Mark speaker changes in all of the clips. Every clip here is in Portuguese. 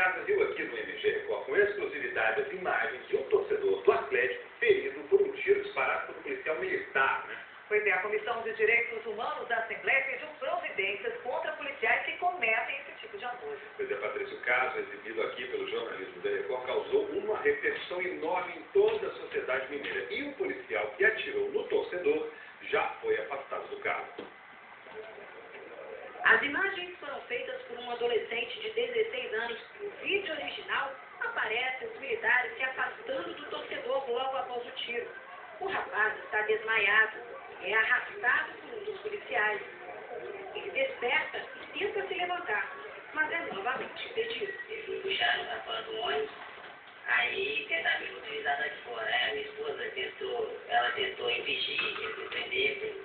Speaker 1: Casa viu aqui no MG Record com exclusividade as imagens de um torcedor do Atlético ferido por um tiro disparado por um policial militar, né?
Speaker 2: Pois é, a Comissão de Direitos Humanos da Assembleia pediu providências contra policiais que cometem esse tipo de abuso.
Speaker 1: Pois é, Patrícia, o caso exibido aqui pelo jornalismo da Record causou uma repercussão enorme em toda a sociedade mineira. E o policial que atirou no torcedor já foi afastado do cargo.
Speaker 2: As imagens foram feitas por um adolescente de 16 anos. No vídeo original, aparecem os militares se afastando do torcedor logo após o tiro. O rapaz está desmaiado e é arrastado por um dos policiais. Ele desperta e tenta se levantar, mas é novamente impedido.
Speaker 3: Eles puxaram o rapaz do ônibus, aí tentaram me utilizar daqui fora. Aí a minha esposa tentou impedir, ele prender,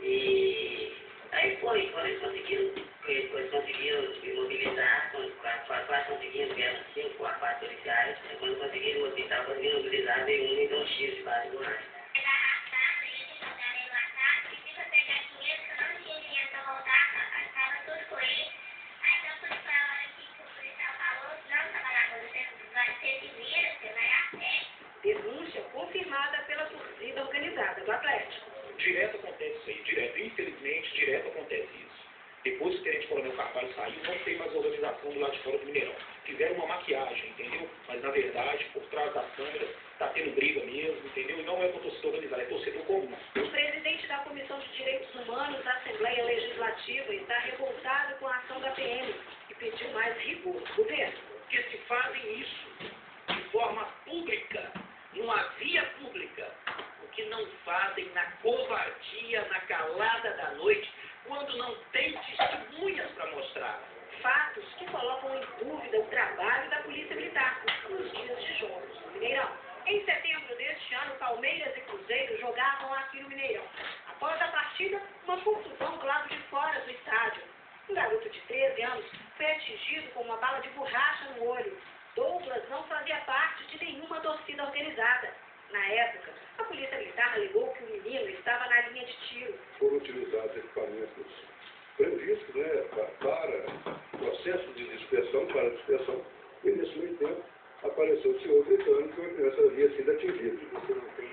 Speaker 3: e aí foi, quando eles conseguiram me mobilizar, quase conseguiram, vieram 5 a 4 policiais, aí quando conseguiram mobilizar, veio um e deu um tiro de base do ar.
Speaker 2: Denúncia confirmada pela torcida organizada do Atlético.
Speaker 4: Direto acontece isso aí, direto. Infelizmente, direto acontece isso. Depois que o Tenente Coronel Carvalho saiu, não tem mais organização do lado de fora do Mineirão. Fizeram uma maquiagem, entendeu? Mas, na verdade, por trás das câmeras, tá tendo briga mesmo, entendeu? E não é com torcedor organizado, é torcedor comum.
Speaker 2: O presidente da Comissão de Direitos Humanos da Assembleia Legislativa está revoltado com a ação da PM e pediu mais rigor do governo.
Speaker 5: Que se fazem isso de forma pública, numa via pública, o que não fazem na covardia, na calada da noite, quando não tem testemunhas para mostrar.
Speaker 2: Fatos que colocam em dúvida o trabalho da Polícia Militar nos dias de jogos no Mineirão. Em setembro deste ano, Palmeiras e Cruzeiro jogavam aqui no Mineirão. Após a partida, uma confusão do lado de fora do estádio. Um garoto de 13 anos foi atingido com uma bala de borracha no olho. Douglas não fazia parte de nenhuma torcida organizada. Na época, a Polícia Militar alegou que o menino estava na linha de tiro.
Speaker 6: Foram utilizados equipamentos previstos, para processo de dispersão, para dispersão, e nesse meio tempo apareceu o senhor gritando que a criança havia sido atingida.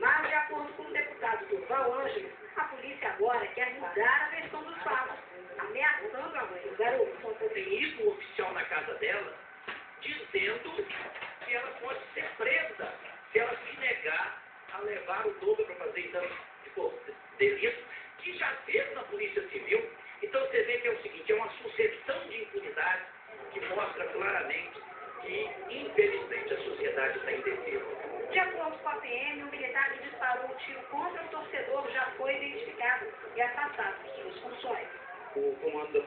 Speaker 2: Mas, de acordo com o deputado Durval Ângelo, a polícia agora quer mudar a versão dos fatos, ameaçando a mãe do garoto.
Speaker 5: Tem ido um oficial na casa dela, dizendo que ela pode ser presa se ela se negar a levar o Douglas para fazer exame de delito, que já fez na Polícia Civil. Então você vê que é o seguinte, é uma sucessão de impunidade que mostra claramente que, infelizmente, a sociedade está indefesa.
Speaker 2: De acordo com a PM, o militar que disparou o tiro contra o torcedor já foi identificado e afastado de suas funções.
Speaker 4: O comando da